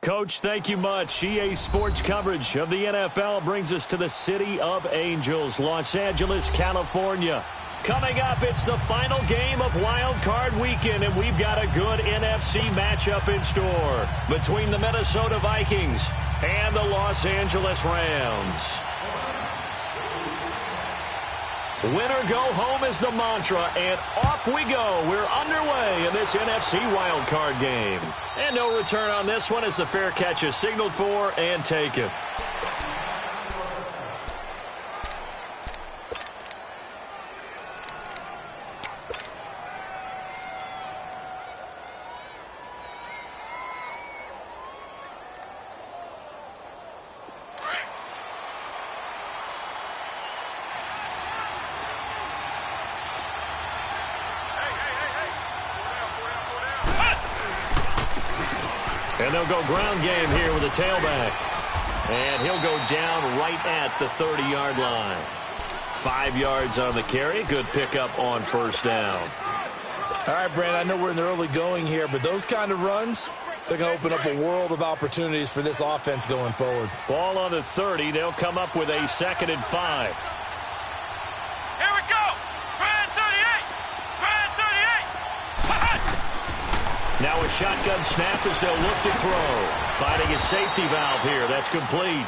Coach, thank you much. EA Sports coverage of the NFL brings us to the City of Angels, Los Angeles, California. Coming up, it's the final game of Wild Card Weekend, and we've got a good NFC matchup in store between the Minnesota Vikings and the Los Angeles Rams. Winner go home is the mantra, and off we go. We're underway in this NFC wildcard game. And no return on this one as the fair catch is signaled for and taken. And they'll go ground game here with a tailback. And he'll go down right at the 30-yard line. 5 yards on the carry. Good pickup on first down. All right, Brandon, I know we're in the early going here, but those kind of runs, they're going to open up a world of opportunities for this offense going forward. Ball on the 30. They'll come up with a 2nd and 5. Now a shotgun snap as they'll look to throw. Finding a safety valve here. That's complete.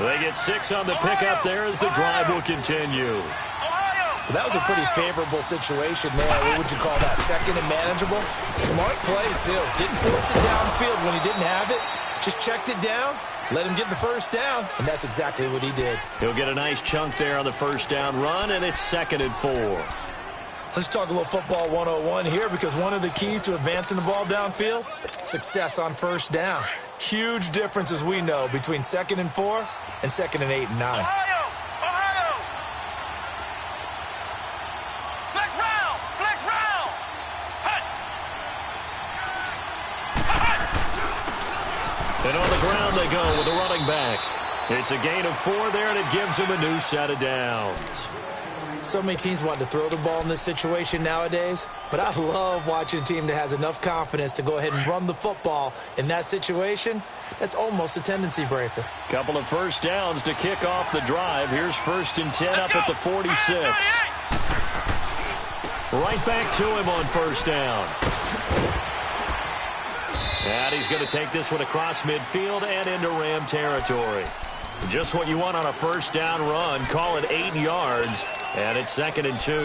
They get 6 on the pickup there as the drive will continue. Well, that was a pretty favorable situation there. What would you call that? 2nd and manageable? Smart play, too. Didn't force it downfield when he didn't have it. Just checked it down, let him get the first down, and that's exactly what he did. He'll get a nice chunk there on the first down run, and it's 2nd and 4. Let's talk a little football 101 here, because one of the keys to advancing the ball downfield, success on first down. Huge difference, as we know, between 2nd and 4 and 2nd and 8 and 9. Flex round! Hut! And on the ground they go with the running back. It's a gain of 4 there, and it gives him a new set of downs. So many teams want to throw the ball in this situation nowadays, but I love watching a team that has enough confidence to go ahead and run the football in that situation. That's almost a tendency breaker. Couple of first downs to kick off the drive. Here's 1st and 10 up at the 46. Right back to him on first down. And he's going to take this one across midfield and into Ram territory. Just what you want on a first down run. Call it 8 yards, and it's 2nd and 2. Here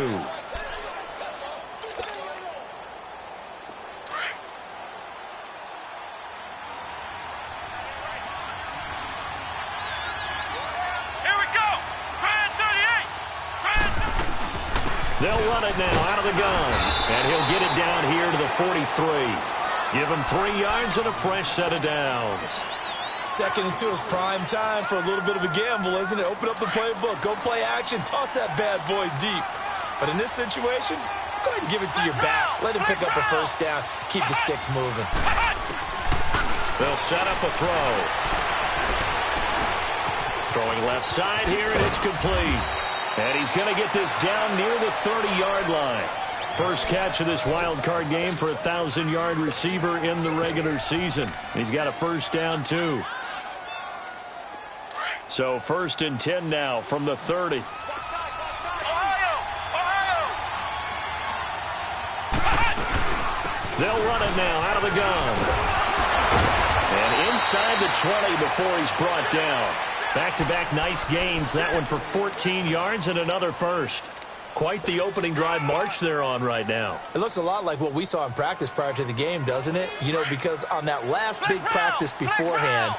we go! Grand 38! They'll run it now out of the gun, and he'll get it down here to the 43. Give him 3 yards and a fresh set of downs. 2nd and 2 is prime time for a little bit of a gamble, isn't it? Open up the playbook, go play action, toss that bad boy deep. But in this situation, go ahead and give it to your back. Let him pick up a first down, keep the sticks moving. They'll set up a throw. Throwing left side here, and it's complete. And he's going to get this down near the 30-yard line. First catch of this wild card game for a 1,000-yard receiver in the regular season. He's got a first down, too. So 1st and 10 now from the 30. They'll run it now out of the gun. And inside the 20 before he's brought down. Back-to-back nice gains. That one for 14 yards and another first. Quite the opening drive march they're on right now. It looks a lot like what we saw in practice prior to the game, doesn't it? You know, because on that last big practice beforehand,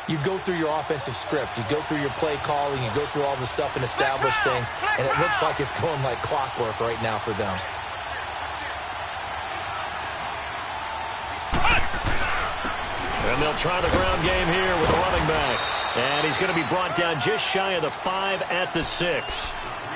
you go through your offensive script. You go through your play calling. You go through all the stuff and establish things. And it looks like it's going like clockwork right now for them. And they'll try the ground game here with the running back. And he's going to be brought down just shy of the 5 at the 6.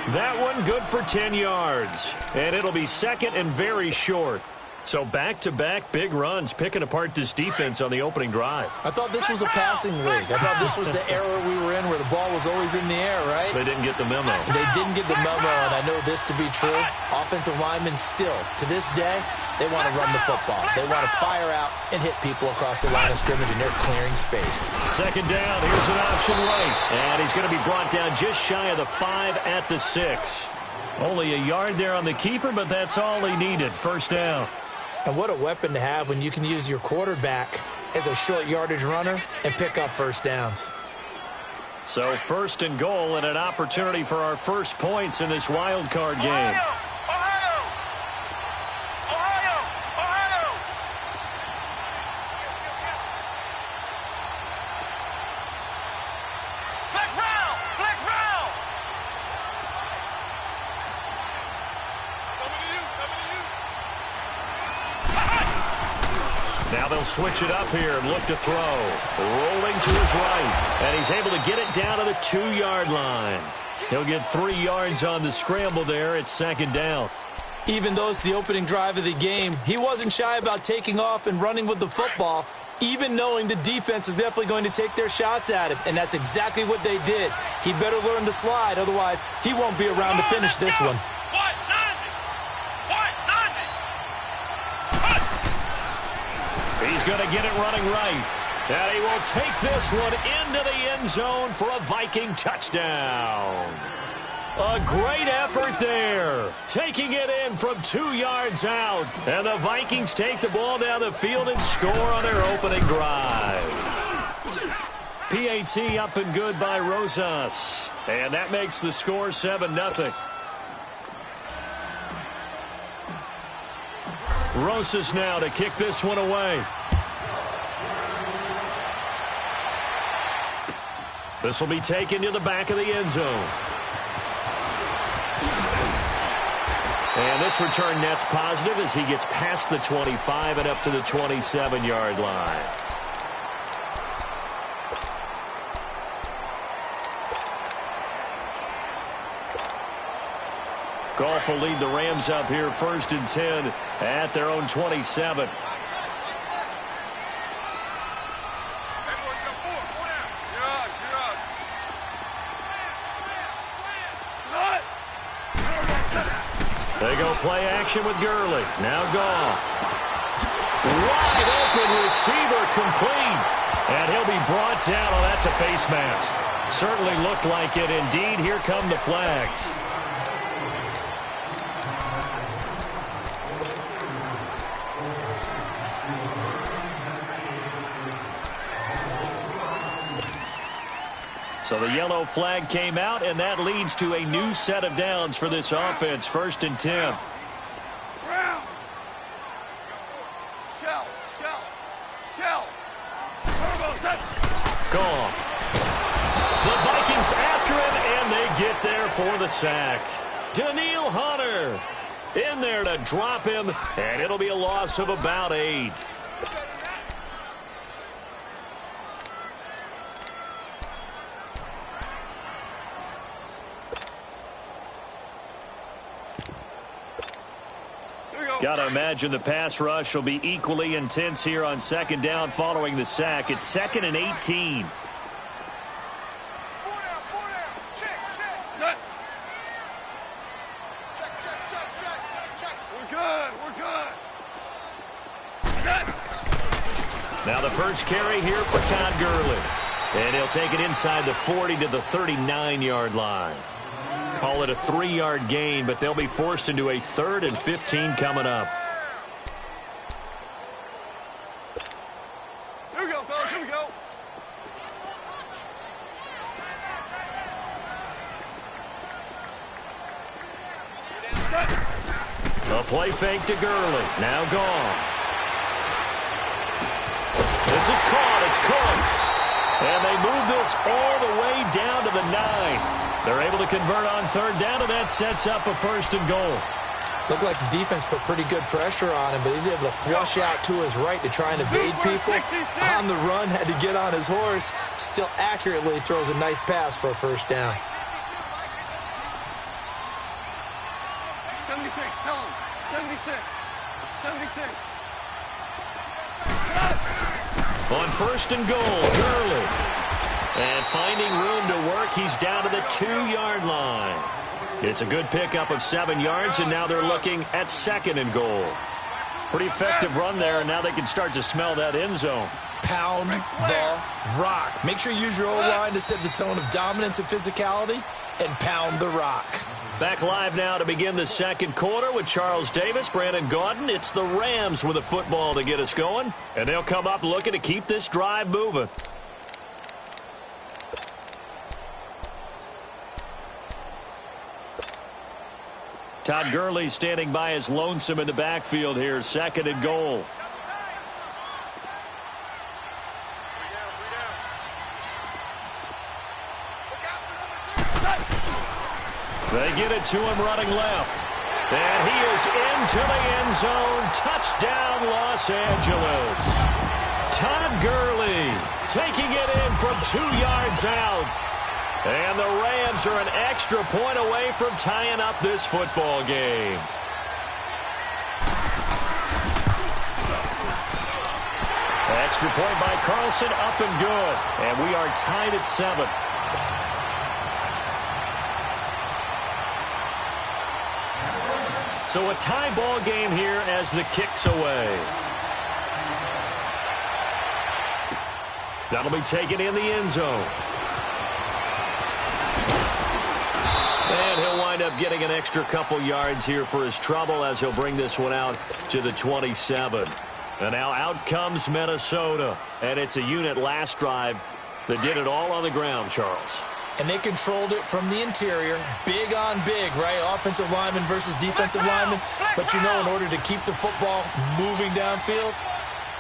That one good for 10 yards. And it'll be 2nd and very short. So back-to-back big runs picking apart this defense on the opening drive. I thought this was a passing league. I thought this was the era we were in where the ball was always in the air, right? They didn't get the memo. They didn't get the memo, and I know this to be true. Offensive linemen still, to this day, They want to run the football. They want to fire out and hit people across the line of scrimmage, and they're clearing space. Second down. Here's an option right. And he's going to be brought down just shy of the 5 at the 6. Only a yard there on the keeper, but that's all he needed. First down. And what a weapon to have when you can use your quarterback as a short yardage runner and pick up first downs. So first and goal and an opportunity for our first points in this wild card game. Now they'll switch it up here and look to throw. Rolling to his right. And he's able to get it down to the 2-yard line. He'll get 3 yards on the scramble there at second down. Even though it's the opening drive of the game, he wasn't shy about taking off and running with the football, even knowing the defense is definitely going to take their shots at him. And that's exactly what they did. He better learn to slide, otherwise he won't be around to finish this one. He's going to get it running right. And he will take this one into the end zone for a Viking touchdown. A great effort there. Taking it in from 2 yards out. And the Vikings take the ball down the field and score on their opening drive. PAT up and good by Rosas. And that makes the score 7-0. Rosas now to kick this one away. This will be taken to the back of the end zone. And this return net's positive as he gets past the 25 and up to the 27-yard line. Goff will lead the Rams up here first and 10 at their own 27. They go play action with Gurley. Now Goff. Wide open receiver complete. And he'll be brought down. Oh, that's a face mask. Certainly looked like it. Indeed, here come the flags. So the yellow flag came out, and that leads to a new set of downs for this offense. First and 10. Gone. The Vikings after him, and they get there for the sack. Daniil Hunter in there to drop him, and it'll be a loss of about 8. Got to imagine the pass rush will be equally intense here on second down following the sack. It's 2nd and 18. Now the first carry here for Todd Gurley. And he'll take it inside the 40 to the 39-yard line. Call it a 3-yard gain, but they'll be forced into a 3rd and 15 coming up. Here we go, fellas, here we go. A play fake to Gurley. Now gone. This is caught. It's Cooks. And they move this all the way down to the 9. They're able to convert on 3rd down, and that sets up a 1st and goal. Looked like the defense put pretty good pressure on him, but he's able to flush out to his right to try and evade people. On the run, had to get on his horse. Still accurately throws a nice pass for a 1st down. 76, tell him. 76. 76. On 1st and goal, Gurley. And finding room to work, he's down to the 2-yard line. It's a good pickup of 7 yards, and now they're looking at 2nd and goal. Pretty effective run there, and now they can start to smell that end zone. Pound the rock. Make sure you use your O-line to set the tone of dominance and physicality, and pound the rock. Back live now to begin the second quarter with Charles Davis, Brandon Gaudin. It's the Rams with a football to get us going, and they'll come up looking to keep this drive moving. Todd Gurley standing by as lonesome in the backfield here, second and goal. They get it to him running left. And he is into the end zone. Touchdown, Los Angeles. Todd Gurley taking it in from 2 yards out. And the Rams are an extra point away from tying up this football game. Extra point by Carlson, up and good. And we are tied at 7. So a tie ball game here as the kick's away. That'll be taken in the end zone. And he'll wind up getting an extra couple yards here for his trouble as he'll bring this one out to the 27. And now out comes Minnesota. And it's a unit last drive that did it all on the ground, Charles. And they controlled it from the interior. Big on big, right? Offensive lineman versus defensive lineman. But you know, in order to keep the football moving downfield,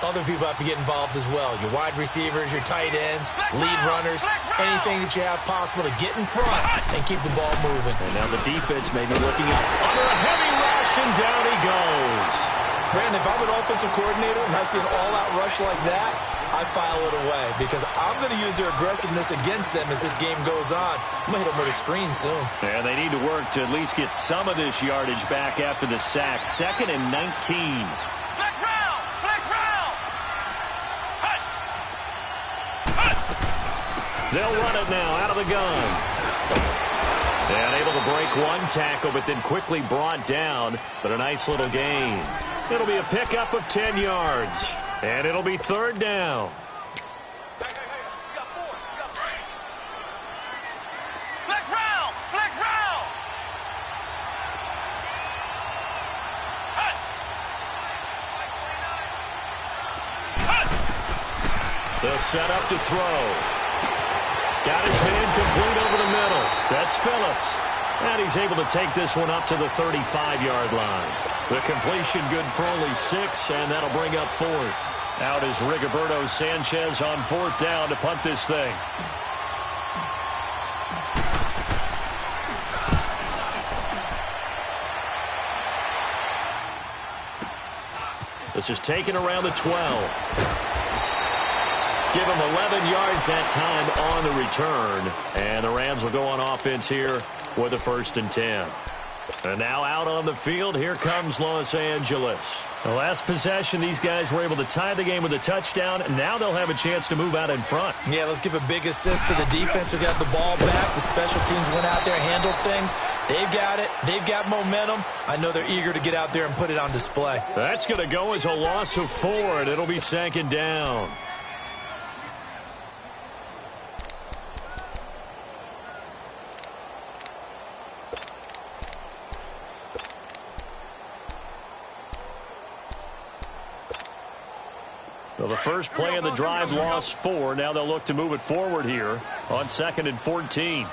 other people have to get involved as well. Your wide receivers, your tight ends, lead runners, anything that you have possible to get in front and keep the ball moving. And now the defense may be looking at under a heavy rush, and down he goes. Brandon, if I'm an offensive coordinator and I see an all-out rush like that, I file it away because I'm going to use their aggressiveness against them as this game goes on. I'm going to hit them with a screen soon. And they need to work to at least get some of this yardage back after the sack. 2nd and 19. They'll run it now out of the gun. And able to break one tackle, but then quickly brought down. But a nice little gain. It'll be a pickup of 10 yards. And it'll be 3rd down. They'll set up to throw. Got his hand complete over the middle. That's Phillips. And he's able to take this one up to the 35-yard line. The completion good for only 6, and that'll bring up 4th. Out is Rigoberto Sanchez on 4th down to punt this thing. This is taken around the 12. Give him 11 yards that time on the return. And the Rams will go on offense here with a 1st and 10. And now out on the field, here comes Los Angeles. The last possession, these guys were able to tie the game with a touchdown, and now they'll have a chance to move out in front. Yeah, let's give a big assist to the defense who got the ball back. The special teams went out there, handled things. They've got it. They've got momentum. I know they're eager to get out there and put it on display. That's going to go as a loss of 4, and it'll be 2nd down. Well, the first play of the drive lost 4. Now they'll look to move it forward here on 2nd and 14.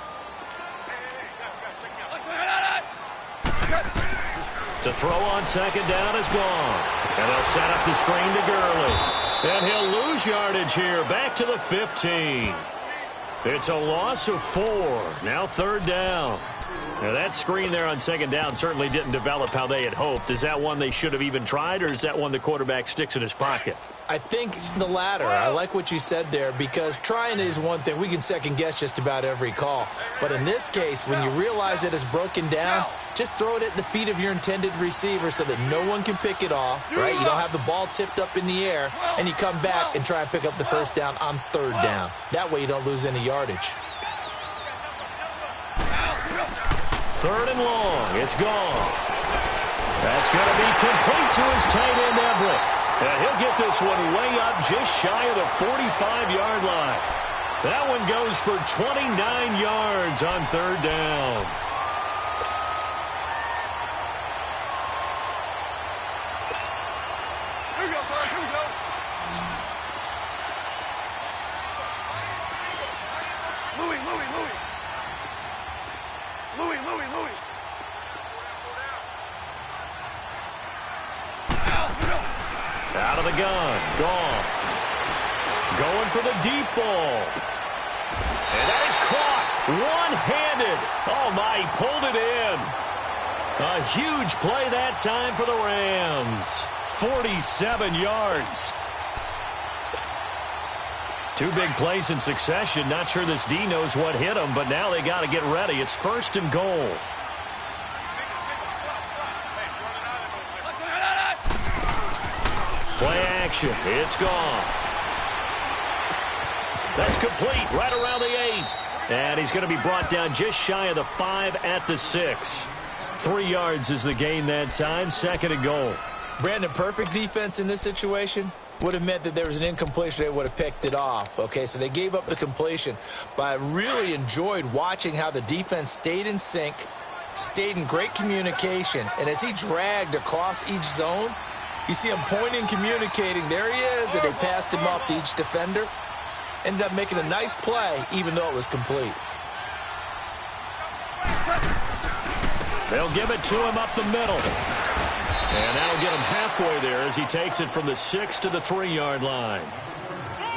To throw on 2nd down is gone. And they'll set up the screen to Gurley. And he'll lose yardage here. Back to the 15. It's a loss of 4. Now 3rd down. Now that screen there on 2nd down certainly didn't develop how they had hoped. Is that one they should have even tried, or is that one the quarterback sticks in his pocket? I think the latter. I like what you said there because trying is one thing. We can second guess just about every call. But in this case, when you realize it is broken down, just throw it at the feet of your intended receiver so that no one can pick it off, right? You don't have the ball tipped up in the air, and you come back and try and pick up the 1st down on 3rd down. That way you don't lose any yardage. 3rd and long. It's gone. That's going to be complete to his tight end, Everett. And he'll get this one way up just shy of the 45-yard line. That one goes for 29 yards on third down. Here we go, Bud. Here we go. Louis. Out of the gun. Goff. Going for the deep ball. And that is caught. One-handed. Oh, my. He pulled it in. A huge play that time for the Rams. 47 yards. Two big plays in succession. Not sure this D knows what hit him, but now they got to get ready. It's first and goal. Play action. It's gone. That's complete right around the 8. And he's going to be brought down just shy of the 5 at the 6. 3 yards is the gain that time. Second and goal. Brandon, perfect defense in this situation would have meant that there was an incompletion. They would have picked it off. Okay, so they gave up the completion. But I really enjoyed watching how the defense stayed in sync, stayed in great communication. And as he dragged across each zone, you see him pointing, communicating. There he is, and they passed him off to each defender. Ended up making a nice play, even though it was complete. They'll give it to him up the middle. And that'll get him halfway there as he takes it from the 6 to the 3-yard line.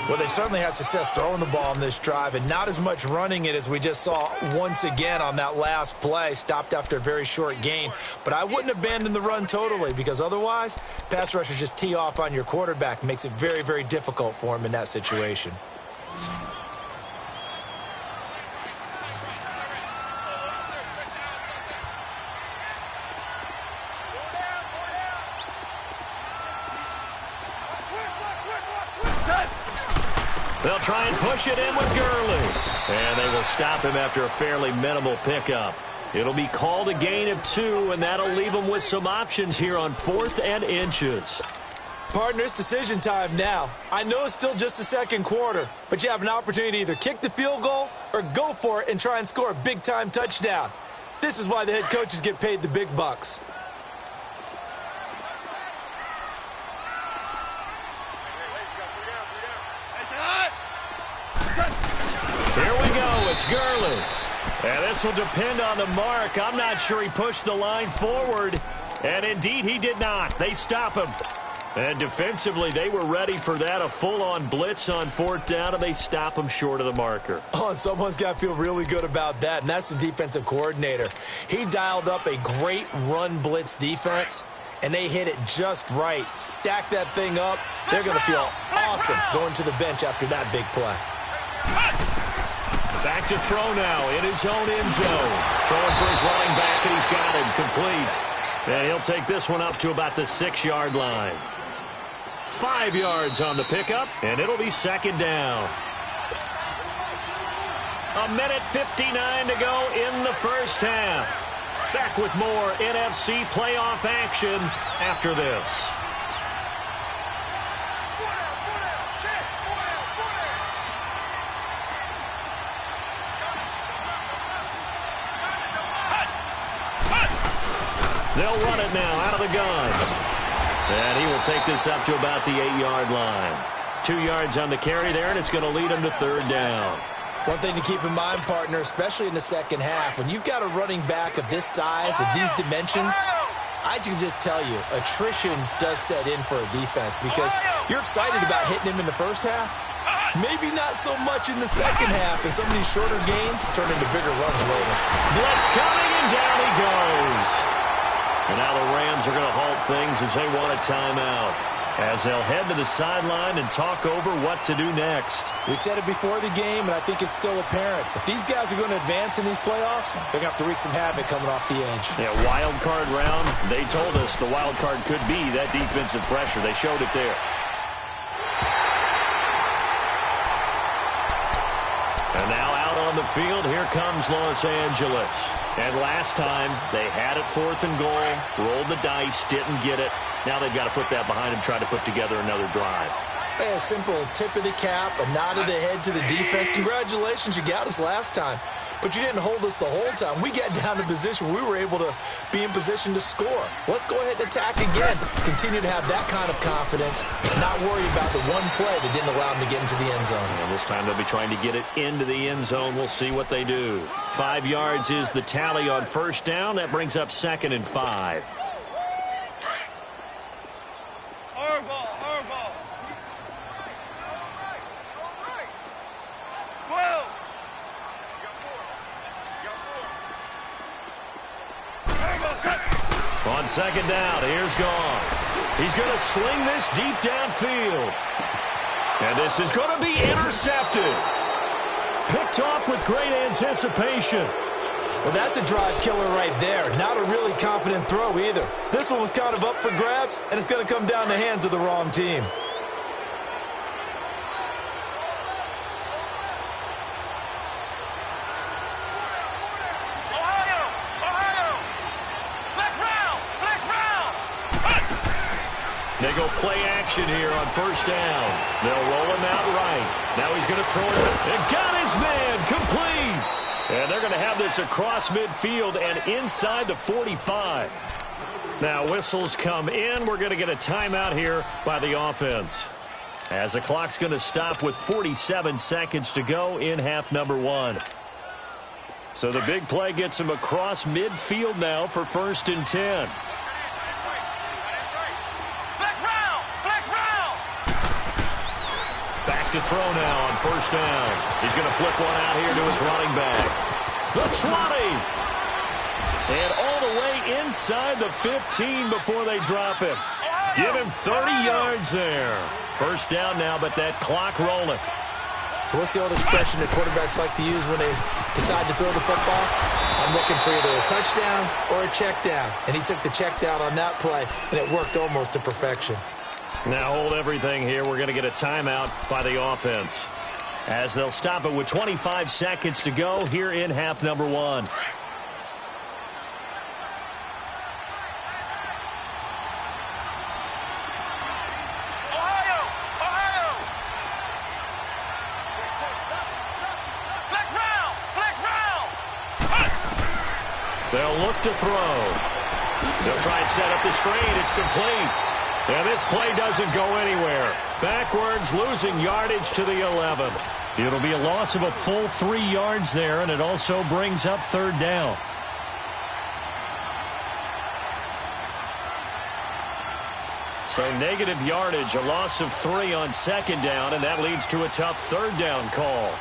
Well, they certainly had success throwing the ball on this drive, and not as much running it as we just saw once again on that last play. Stopped after a very short gain. But I wouldn't abandon the run totally, because otherwise, pass rushers just tee off on your quarterback. Makes it very, very difficult for him in that situation. They'll try and push it in with Gurley. And they will stop him after a fairly minimal pickup. It'll be called a gain of 2, and that'll leave them with some options here on 4th and inches. Partner, it's decision time now. I know it's still just the second quarter, but you have an opportunity to either kick the field goal or go for it and try and score a big-time touchdown. This is why the head coaches get paid the big bucks. Here we go. It's Gurley. And this will depend on the mark. I'm not sure he pushed the line forward. And indeed, he did not. They stop him. And defensively, they were ready for that. A full-on blitz on 4th down, and they stop him short of the marker. Oh, and someone's got to feel really good about that, and that's the defensive coordinator. He dialed up a great run blitz defense, and they hit it just right. Stack that thing up. They're going to feel awesome going to the bench after that big play. Back to throw now in his own end zone. Throwing for his running back, and he's got him complete. And he'll take this one up to about the 6-yard line. 5 yards on the pickup, and it'll be second down. 1:59 to go in the first half. Back with more NFC playoff action after this. They'll run it now out of the gun. And he will take this up to about the 8-yard line. 2 yards on the carry there, and it's going to lead him to third down. One thing to keep in mind, partner, especially in the second half, when you've got a running back of this size, of these dimensions, I can just tell you, attrition does set in for a defense because you're excited about hitting him in the first half. Maybe not so much in the second half, and some of these shorter gains turn into bigger runs later. Blitz coming, and down he goes. And now the Rams are going to halt things as they want a timeout, as they'll head to the sideline and talk over what to do next. We said it before the game, and I think it's still apparent. If these guys are going to advance in these playoffs, they're going to have to wreak some havoc coming off the edge. Yeah, wild card round. They told us the wild card could be that defensive pressure. They showed it there. And now out on the field, here comes Los Angeles. And last time, they had it 4th and goal, rolled the dice, didn't get it. Now they've got to put that behind them, try to put together another drive. Hey, a simple tip of the cap, a nod of the head to the defense. Congratulations, you got us last time. But you didn't hold us the whole time. We got down to position. We were able to be in position to score. Let's go ahead and attack again. Continue to have that kind of confidence, not worry about the one play that didn't allow them to get into the end zone. And this time they'll be trying to get it into the end zone. We'll see what they do. 5 yards is the tally on first down. That brings up 2nd and 5. On 2nd down, here's Goff. He's going to sling this deep downfield. And this is going to be intercepted. Picked off with great anticipation. Well, that's a drive killer right there. Not a really confident throw either. This one was kind of up for grabs, and it's going to come down the hands of the wrong team. They go play action here on first down. They'll roll him out right. Now he's going to throw it. And got his man complete. And they're going to have this across midfield and inside the 45. Now whistles come in. We're going to get a timeout here by the offense. As the clock's going to stop with 47 seconds to go in half number 1. So the big play gets him across midfield now for 1st and 10. To throw now on first down. He's going to flip one out here to his running back. The 20. And all the way inside the 15 before they drop it. Give him 30 yards there. First down now, but that clock rolling. So what's the old expression that quarterbacks like to use when they decide to throw the football? I'm looking for either a touchdown or a check down. And he took the check down on that play, and it worked almost to perfection. Now hold everything here. We're going to get a timeout by the offense. As they'll stop it with 25 seconds to go here in half number 1. They'll look to throw. They'll try and set up the screen. It's complete. And this play doesn't go anywhere. Backwards, losing yardage to the 11. It'll be a loss of a full 3 yards there, and it also brings up 3rd down. So negative yardage, a loss of 3 on 2nd down, and that leads to a tough 3rd down call.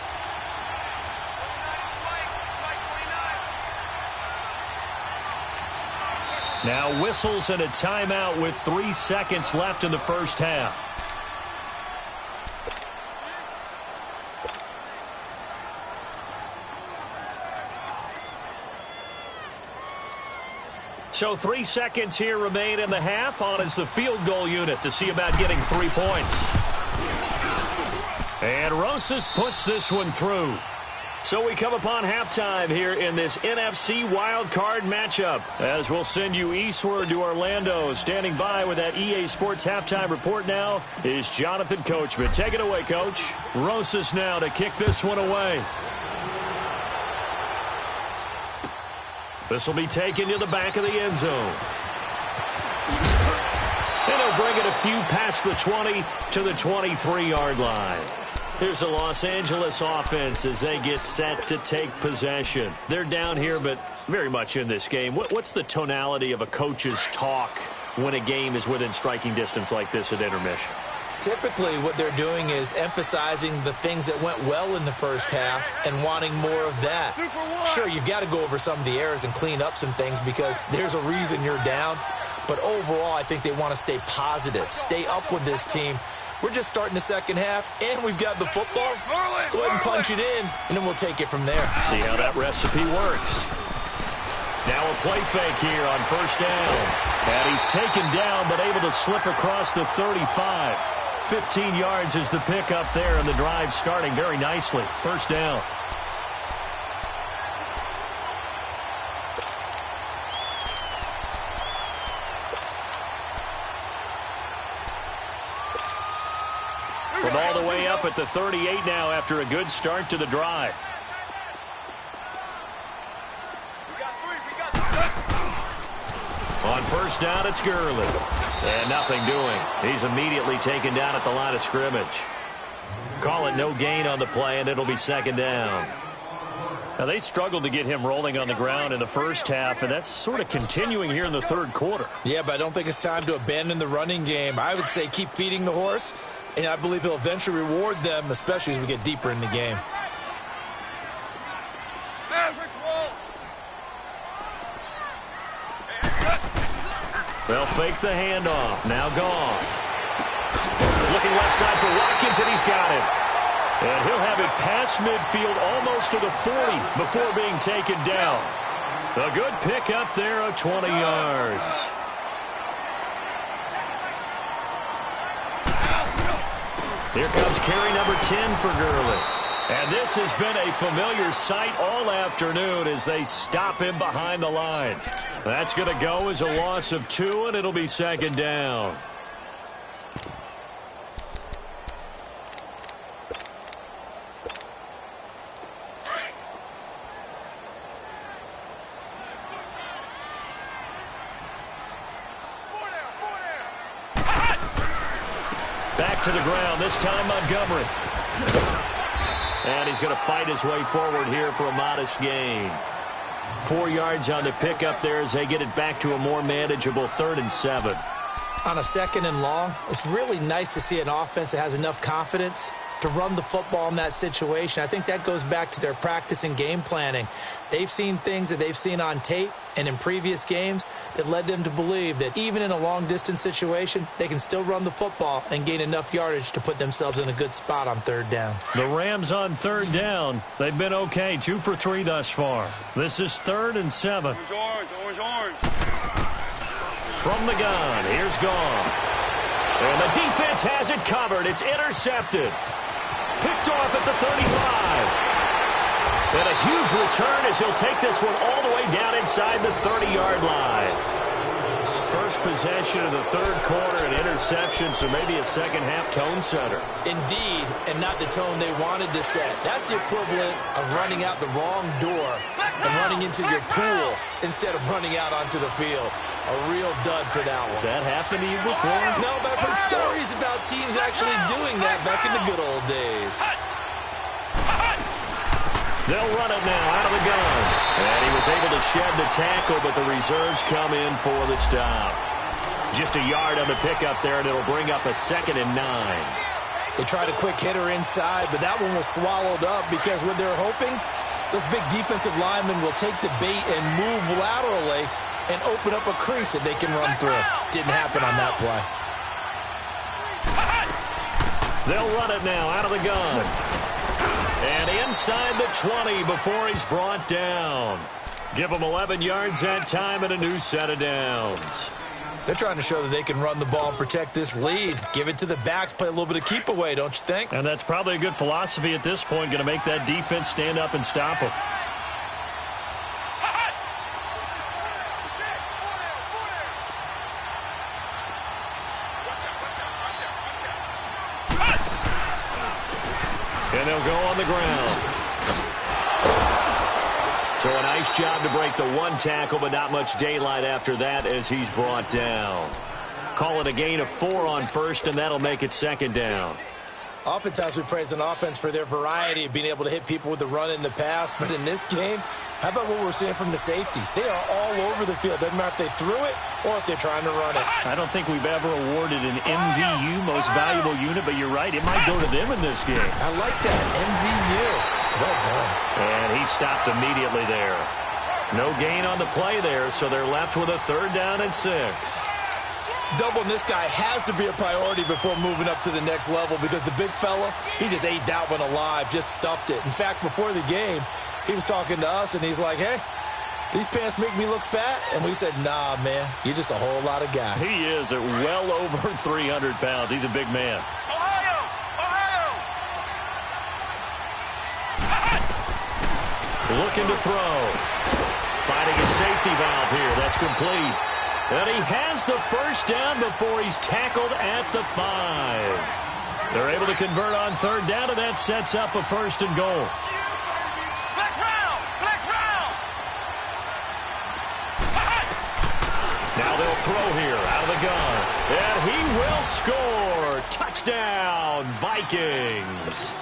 Now whistles and a timeout with 3 seconds left in the first half. So 3 seconds here remain in the half. On is the field goal unit to see about getting 3 points. And Rosas puts this one through. So we come upon halftime here in this NFC wildcard matchup, as we'll send you eastward to Orlando. Standing by with that EA Sports halftime report now is Jonathan Coachman. Take it away, Coach. Rosas now to kick this one away. This will be taken to the back of the end zone. And he'll bring it a few past the 20 to the 23-yard line. Here's the Los Angeles offense as they get set to take possession. They're down here, but very much in this game. What's the tonality of a coach's talk when a game is within striking distance like this at intermission? Typically, what they're doing is emphasizing the things that went well in the first half and wanting more of that. Sure, you've got to go over some of the errors and clean up some things because there's a reason you're down. But overall, I think they want to stay positive, stay up with this team. We're just starting the second half, and we've got the football. Let's go ahead and punch it in, and then we'll take it from there. See how that recipe works. Now a play fake here on first down. And he's taken down, but able to slip across the 35. 15 yards is the pickup there, and the drive starting very nicely. First down. From all the way up at the 38 now after a good start to the drive. On first down, it's Gurley. And nothing doing. He's immediately taken down at the line of scrimmage. Call it no gain on the play, and it'll be second down. Now, they struggled to get him rolling on the ground in the first half, and that's sort of continuing here in the third quarter. Yeah, but I don't think it's time to abandon the running game. I would say keep feeding the horse, and I believe he'll eventually reward them, especially as we get deeper in the game. They'll fake the handoff. Now Goff. Looking left side for Watkins, and he's got it. And he'll have it past midfield almost to the 40 before being taken down. A good pickup there of 20 yards. Here comes carry number 10 for Gurley. And this has been a familiar sight all afternoon as they stop him behind the line. That's going to go as a loss of 2, and it'll be second down. Back to the ground, this time Montgomery. And he's going to fight his way forward here for a modest gain. 4 yards on the pickup there as they get it back to a more manageable 3rd and 7. On a 2nd and long, it's really nice to see an offense that has enough confidence to run the football in that situation. I think that goes back to their practice and game planning. They've seen things that they've seen on tape and in previous games that led them to believe that even in a long-distance situation, they can still run the football and gain enough yardage to put themselves in a good spot on 3rd down. The Rams on 3rd down. They've been okay, 2 for 3 thus far. This is 3rd and 7. Orange. From the gun, here's Goff. And the defense has it covered. It's intercepted. Picked off at the 35. And a huge return as he'll take this one all the way down inside the 30-yard line. First possession of the 3rd quarter, an interception, so maybe a second-half tone setter. Indeed, and not the tone they wanted to set. That's the equivalent of running out the wrong door and running into your pool instead of running out onto the field. A real dud for that one. Has that happened to you before? No, but I've heard stories about teams actually doing that back in the good old days. They'll run it now out of the gun. And he was able to shed the tackle, but the reserves come in for the stop. Just a yard on the pickup there, and it'll bring up a 2nd and 9. They tried a quick hitter inside, but that one was swallowed up because when they're hoping, those big defensive linemen will take the bait and move laterally and open up a crease that they can run through. Didn't happen on that play. They'll run it now out of the gun. And inside the 20 before he's brought down. Give him 11 yards that time and a new set of downs. They're trying to show that they can run the ball and protect this lead. Give it to the backs, play a little bit of keep away, don't you think? And that's probably a good philosophy at this point, going to make that defense stand up and stop him. And they'll go on the ground. So a nice job to break the 1 tackle, but not much daylight after that as he's brought down. Call it a gain of 4 on 1st, and that'll make it 2nd down. Oftentimes we praise an offense for their variety of being able to hit people with the run in the pass, but in this game, how about what we're seeing from the safeties? They are all over the field. Doesn't matter if they threw it or if they're trying to run it. I don't think we've ever awarded an MVU, most valuable unit, but you're right, it might go to them in this game. I like that, MVU. Well done. And he stopped immediately there. No gain on the play there, so they're left with a 3rd down and 6. Doubling this guy has to be a priority before moving up to the next level because the big fella, he just ate that one alive, just stuffed it. In fact, before the game, he was talking to us, and he's like, hey, these pants make me look fat? And we said, nah, man, you're just a whole lot of guy. He is at well over 300 pounds. He's a big man. Looking to throw. Finding a safety valve here. That's complete. And he has the first down before he's tackled at the 5. They're able to convert on third down, and that sets up a first and goal. Flex round! Flex round! Now they'll throw here out of the gun. And he will score. Touchdown, Vikings.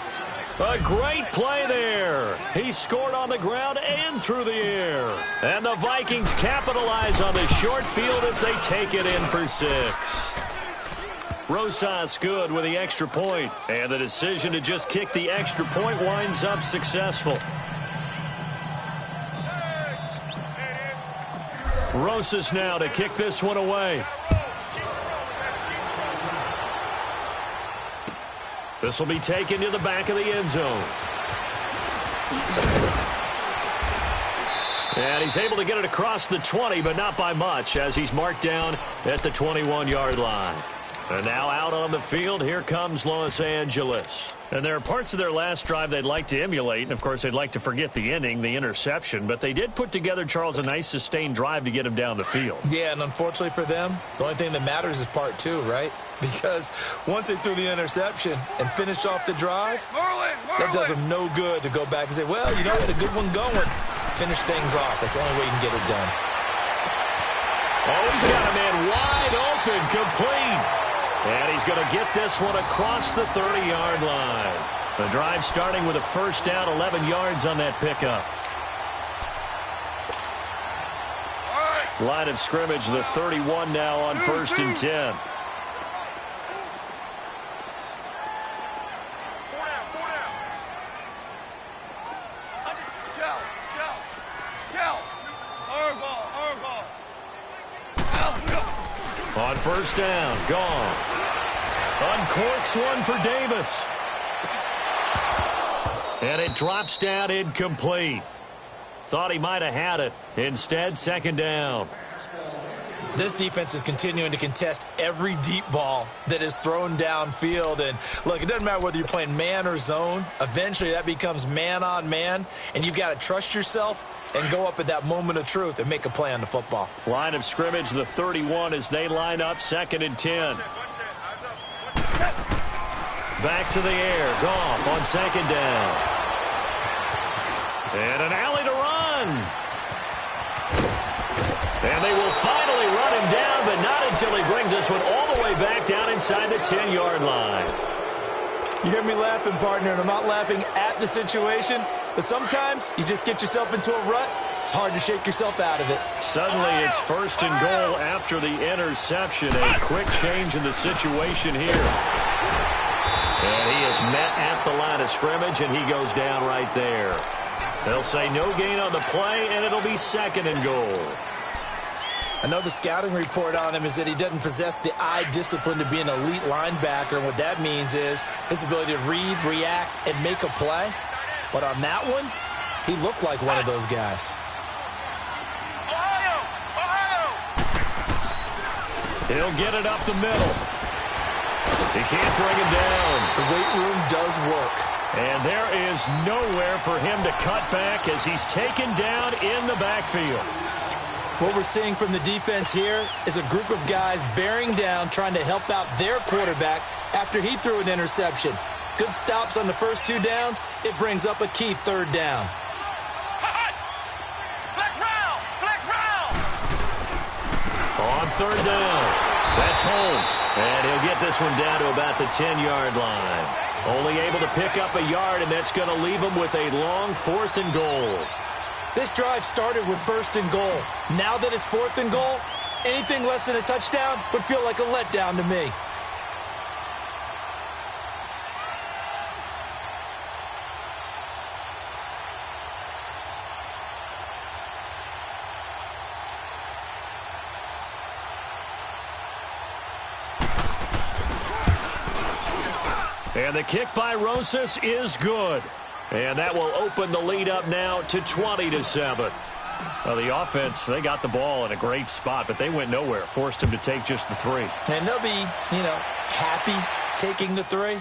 A great play there. He scored on the ground and through the air. And the Vikings capitalize on the short field as they take it in for 6. Rosas good with the extra point. And the decision to just kick the extra point winds up successful. Rosas now to kick this one away. This will be taken to the back of the end zone. And he's able to get it across the 20, but not by much, as he's marked down at the 21-yard line. And now out on the field, here comes Los Angeles. And there are parts of their last drive they'd like to emulate, and of course they'd like to forget the ending, the interception, but they did put together, Charles, a nice sustained drive to get him down the field. Yeah, and unfortunately for them, the only thing that matters is part 2, right? Because once they threw the interception and finished off the drive, that does them no good to go back and say, well, you know, we had a good one going. Finish things off. That's the only way you can get it done. Oh, he's got a man wide open, complete. And he's going to get this one across the 30-yard line. The drive starting with a first down, 11 yards on that pickup. Line of scrimmage, the 31 now on 1st and 10. On first down, gone. Uncorks one for Davis. And it drops down incomplete. Thought he might have had it. Instead, second down. This defense is continuing to contest every deep ball that is thrown downfield. And, look, it doesn't matter whether you're playing man or zone. Eventually, that becomes man on man. And you've got to trust yourself and go up at that moment of truth and make a play on the football. Line of scrimmage, the 31 as they line up, 2nd and 10. Back to the air. Goff on 2nd down. And an alley to run. And they will finally run him down, but not until he brings this one all the way back down inside the 10-yard line. You hear me laughing, partner, and I'm not laughing at the situation, but sometimes you just get yourself into a rut. It's hard to shake yourself out of it. Suddenly it's 1st and goal after the interception. A quick change in the situation here. And he is met at the line of scrimmage, and he goes down right there. They'll say no gain on the play, and it'll be 2nd and goal. I know the scouting report on him is that he doesn't possess the eye discipline to be an elite linebacker, and what that means is his ability to read, react, and make a play. But on that one, he looked like one of those guys. He'll get it up the middle. He can't bring him down. The weight room does work. And there is nowhere for him to cut back as he's taken down in the backfield. What we're seeing from the defense here is a group of guys bearing down, trying to help out their quarterback after he threw an interception. Good stops on the first 2 downs. It brings up a key 3rd down. On 3rd down, that's Holmes. And he'll get this one down to about the 10-yard line. Only able to pick up a yard, and that's going to leave him with a long 4th and goal. This drive started with 1st and goal. Now that it's 4th and goal, anything less than a touchdown would feel like a letdown to me. And the kick by Rosas is good. And that will open the lead up now to 20-7. Well, the offense, they got the ball in a great spot, but they went nowhere. Forced him to take just the 3. And they'll be, happy taking the 3.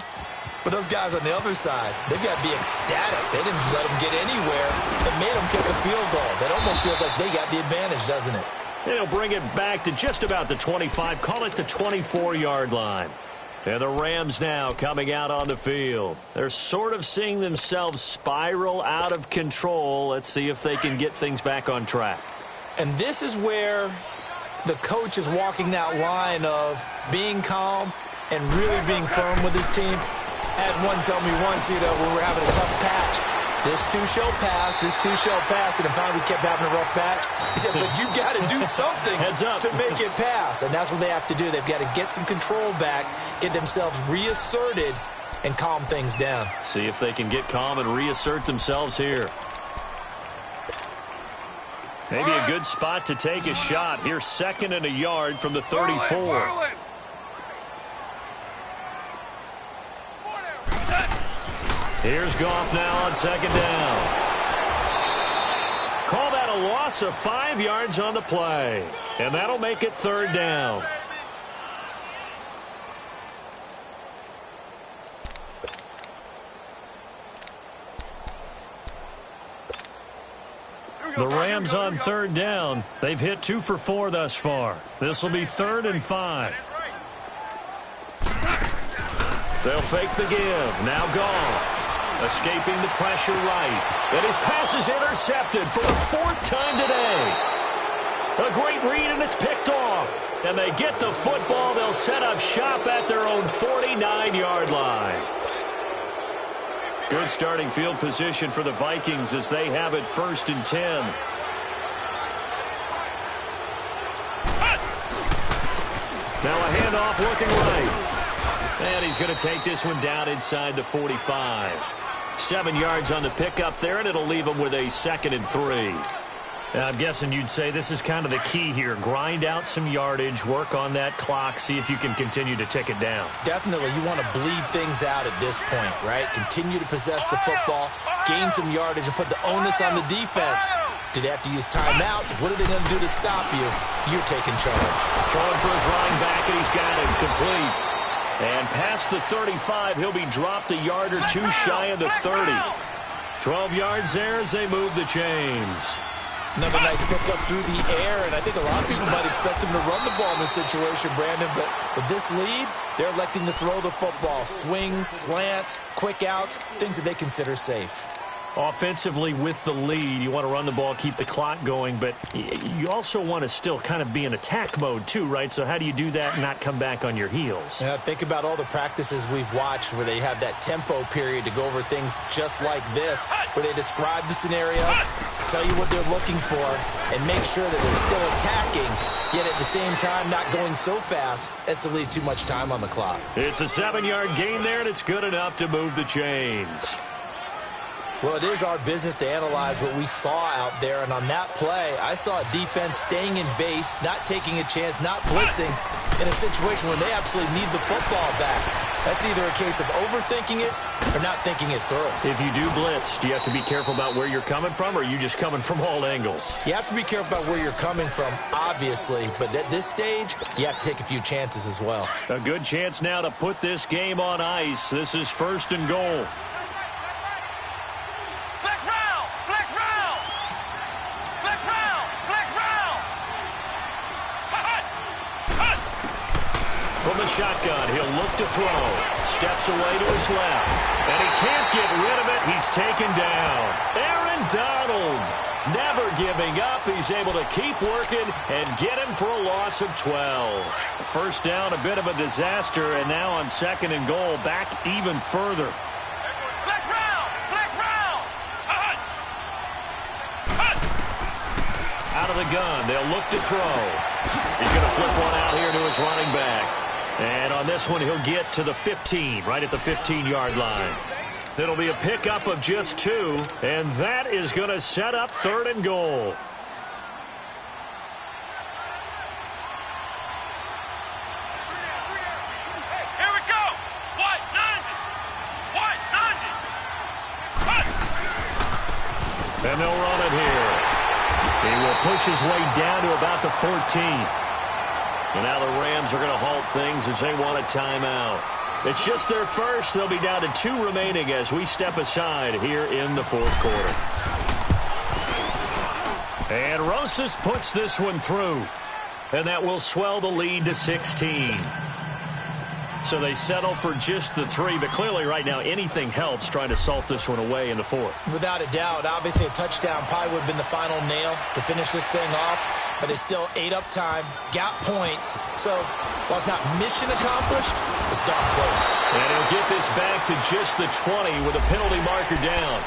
But those guys on the other side, they've got to be ecstatic. They didn't let them get anywhere. It made them kick a field goal. That almost feels like they got the advantage, doesn't it? And he'll bring it back to just about the 25. Call it the 24-yard line. And the Rams now coming out on the field. They're sort of seeing themselves spiral out of control. Let's see if they can get things back on track. And this is where the coach is walking that line of being calm and really being firm with his team. I had one tell me once, when we were having a tough patch, this too shall pass, this too shall pass, and finally we kept having a rough patch. He said, but you got to do something to make it pass, and that's what they have to do. They've got to get some control back, get themselves reasserted, and calm things down. See if they can get calm and reassert themselves here. Maybe a good spot to take a shot. Here's 2nd and a yard from the 34. Here's Goff now on 2nd down. Call that a loss of 5 yards on the play. And that'll make it 3rd down. The Rams on 3rd down. They've hit 2 for 4 thus far. This will be 3rd and 5. They'll fake the give. Now Goff. Escaping the pressure right. And his pass is intercepted for the 4th time today. A great read, and it's picked off. And they get the football. They'll set up shop at their own 49-yard line. Good starting field position for the Vikings as they have it 1st and 10. Now a handoff looking right. And he's going to take this one down inside the 45. 7 yards on the pickup there, and it'll leave him with a 2nd and 3. Now, I'm guessing you'd say this is kind of the key here. Grind out some yardage, work on that clock, see if you can continue to tick it down. Definitely, you want to bleed things out at this point, right? Continue to possess the football, gain some yardage, and put the onus on the defense. Do they have to use timeouts? What are they going to do to stop you? You're taking charge. Throwing for his running back, and he's got him complete. And past the 35, he'll be dropped a yard or 2 shy of the 30. 12 yards there as they move the chains. Another nice pickup through the air, and I think a lot of people might expect them to run the ball in this situation, Brandon, but with this lead, they're electing to throw the football. Swings, slants, quick outs, things that they consider safe. Offensively, with the lead, you want to run the ball, keep the clock going, but you also want to still kind of be in attack mode too, right? So how do you do that and not come back on your heels? Yeah, think about all the practices we've watched where they have that tempo period to go over things just like this, where they describe the scenario, tell you what they're looking for, and make sure that they're still attacking, yet at the same time not going so fast as to leave too much time on the clock. It's a 7-yard gain there, and it's good enough to move the chains. Well, it is our business to analyze what we saw out there, and on that play, I saw a defense staying in base, not taking a chance, not blitzing, in a situation where they absolutely need the football back. That's either a case of overthinking it or not thinking it through. If you do blitz, do you have to be careful about where you're coming from, or are you just coming from all angles? You have to be careful about where you're coming from, obviously, but at this stage, you have to take a few chances as well. A good chance now to put this game on ice. This is 1st and goal. From the shotgun, he'll look to throw. Steps away to his left. And he can't get rid of it. He's taken down. Aaron Donald, never giving up. He's able to keep working and get him for a loss of 12. First down, a bit of a disaster. And now on 2nd and goal, back even further. Out of the gun, they'll look to throw. He's going to flip one out here to his running back. And on this one, he'll get to the 15, right at the 15-yard line. It'll be a pickup of just 2, and that is going to set up 3rd and goal. Here we go. White 90. And they'll run it here. He will push his way down to about the 14. And now the Rams are going to halt things as they want a timeout. It's just their first. They'll be down to 2 remaining as we step aside here in the fourth quarter. And Rosas puts this one through. And that will swell the lead to 16. So they settle for just the 3, but clearly right now anything helps trying to salt this one away in the fourth. Without a doubt, obviously a touchdown probably would have been the final nail to finish this thing off, but it's still ate up time, got points. So while it's not mission accomplished, it's darn close. And he'll get this back to just the 20 with a penalty marker down.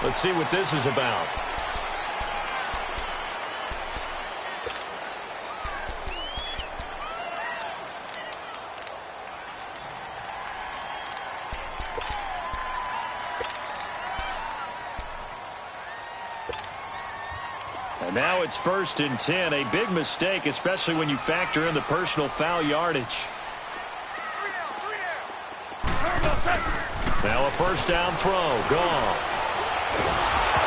Let's see what this is about. And now it's 1st and 10. A big mistake, especially when you factor in the personal foul yardage. Now a first down throw. Gone.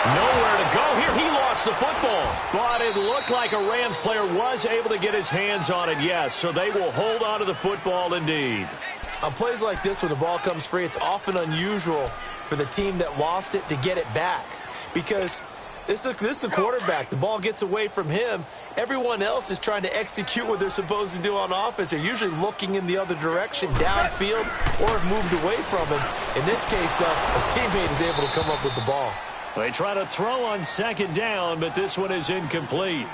Nowhere to go here. He lost the football. But it looked like a Rams player was able to get his hands on it, yes. So they will hold on to the football indeed. On plays like this, when the ball comes free, it's often unusual for the team that lost it to get it back. Because this is the quarterback. The ball gets away from him. Everyone else is trying to execute what they're supposed to do on offense. They're usually looking in the other direction, downfield, or have moved away from him. In this case, though, a teammate is able to come up with the ball. They try to throw on 2nd down, but this one is incomplete.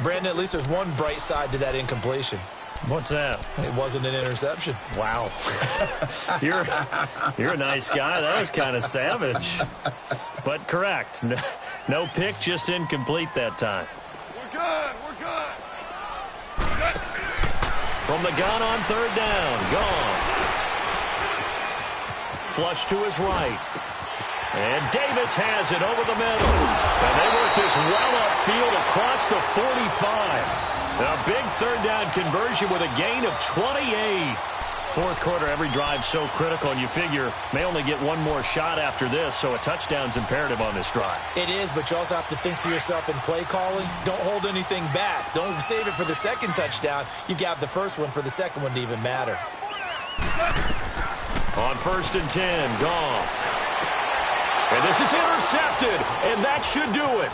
Brandon, at least there's one bright side to that incompletion. What's that? It wasn't an interception. Wow. You're a nice guy. That was kind of savage. But correct. No pick, just incomplete that time. We're good. We're good. From the gun on 3rd down. Gone. Flush to his right. And Davis has it over the middle. And they work this well upfield across the 45. A big 3rd down conversion with a gain of 28. Fourth quarter, every drive so critical, and you figure may only get one more shot after this, so a touchdown's imperative on this drive. It is, but you also have to think to yourself in play calling, don't hold anything back. Don't save it for the 2nd touchdown. You got the first one for the 2nd one to even matter. On 1st and 10, Goff. And this is intercepted, and that should do it.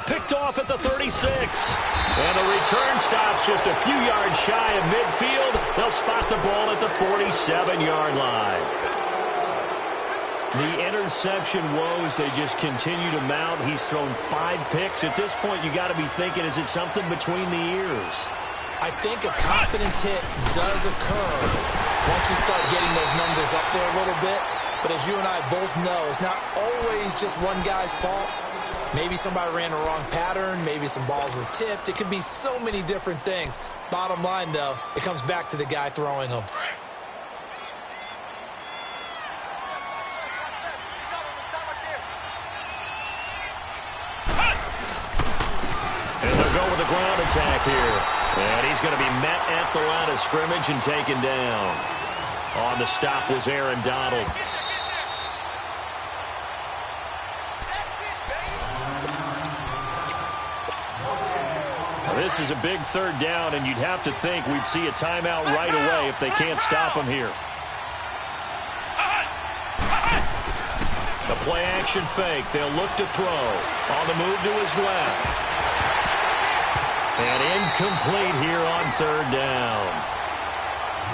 Picked off at the 36. And the return stops just a few yards shy of midfield. They'll spot the ball at the 47-yard line. The interception woes, they just continue to mount. He's thrown 5 picks. At this point, you got to be thinking, is it something between the ears? I think a confidence hit does occur once you start getting those numbers up there a little bit. But as you and I both know, it's not always just one guy's fault. Maybe somebody ran a wrong pattern. Maybe some balls were tipped. It could be so many different things. Bottom line, though, it comes back to the guy throwing them. And they'll go with a ground attack here. And he's going to be met at the line of scrimmage and taken down. On the stop was Aaron Donald. This is a big 3rd down, and you'd have to think we'd see a timeout right away if they can't stop him here. The play-action fake. They'll look to throw. On the move to his left. And incomplete here on 3rd down.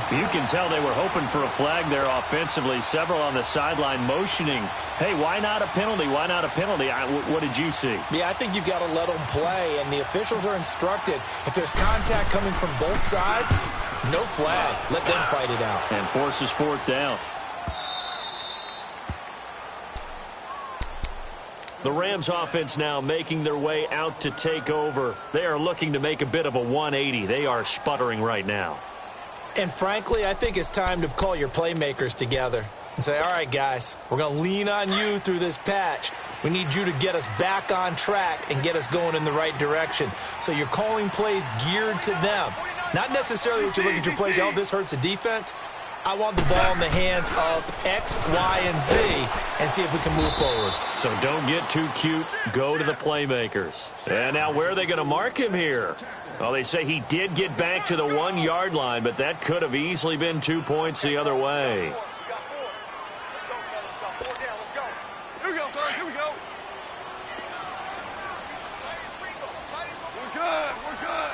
You can tell they were hoping for a flag there offensively. Several on the sideline motioning, hey, why not a penalty? Why not a penalty? What did you see? Yeah, I think you've got to let them play, and the officials are instructed. If there's contact coming from both sides, no flag. Let them fight it out. And forces 4th down. The Rams offense now making their way out to take over. They are looking to make a bit of a 180. They are sputtering right now. And frankly, I think it's time to call your playmakers together and say, all right, guys, we're going to lean on you through this patch. We need you to get us back on track and get us going in the right direction. So you're calling plays geared to them. Not necessarily what you look at your plays, oh, this hurts the defense. I want the ball in the hands of X, Y, and Z. and see if we can move forward. So don't get too cute. Go to the playmakers. And now where are they going to mark him here? Well, they say he did get back to the 1-yard line, but that could have easily been 2 points the other way. Here we go, fellas. Here we go. We're good. We're good.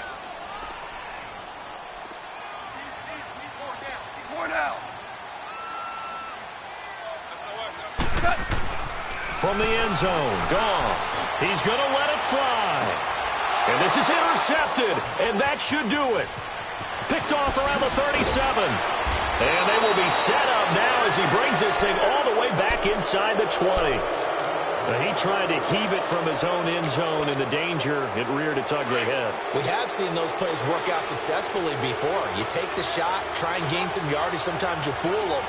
Keep pouring down. From the end zone, Goff. He's going to let it fly. And this is intercepted, and that should do it. Picked off around the 37. And they will be set up now as he brings this thing all the way back inside the 20. He tried to heave it from his own end zone, and the danger, it reared its ugly head. We have seen those plays work out successfully before. You take the shot, try and gain some yardage. Sometimes you fool them.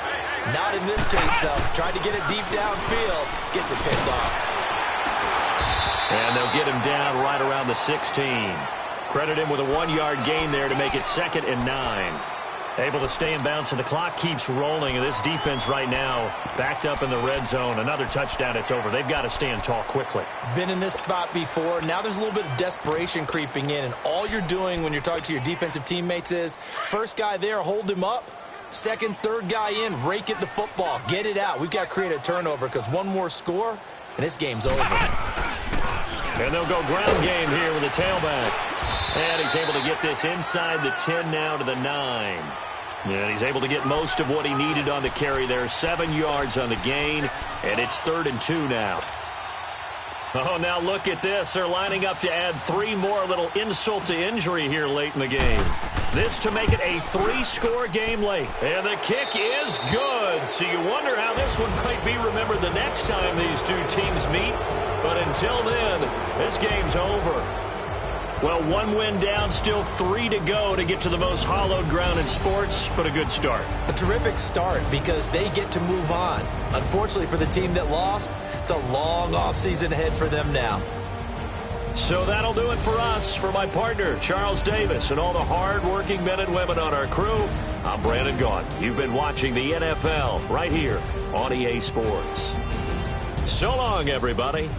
Not in this case, though. Tried to get it deep downfield. Gets it picked off. And they'll get him down right around the 16. Credit him with a 1-yard gain there to make it 2nd and 9. Able to stay in bounds, so the clock keeps rolling. And this defense right now backed up in the red zone. Another touchdown, it's over. They've got to stand tall quickly. Been in this spot before. Now there's a little bit of desperation creeping in. And all you're doing when you're talking to your defensive teammates is, first guy there, hold him up. Second, third guy in, rake it the football. Get it out. We've got to create a turnover because one more score, and this game's over. And they'll go ground game here with the tailback. And he's able to get this inside the 10 now to the 9. And he's able to get most of what he needed on the carry there. 7 yards on the gain, and it's 3rd and 2 now. Oh, now look at this. They're lining up to add 3 more, little insult to injury here late in the game. This to make it a 3-score game late. And the kick is good. So you wonder how this one might be remembered the next time these two teams meet. But until then, this game's over. Well, 1 win down, still 3 to go to get to the most hallowed ground in sports, but a good start. A terrific start because they get to move on. Unfortunately for the team that lost, it's a long offseason ahead for them now. So that'll do it for us. For my partner, Charles Davis, and all the hard-working men and women on our crew, I'm Brandon Gaudin. You've been watching the NFL right here on EA Sports. So long, everybody.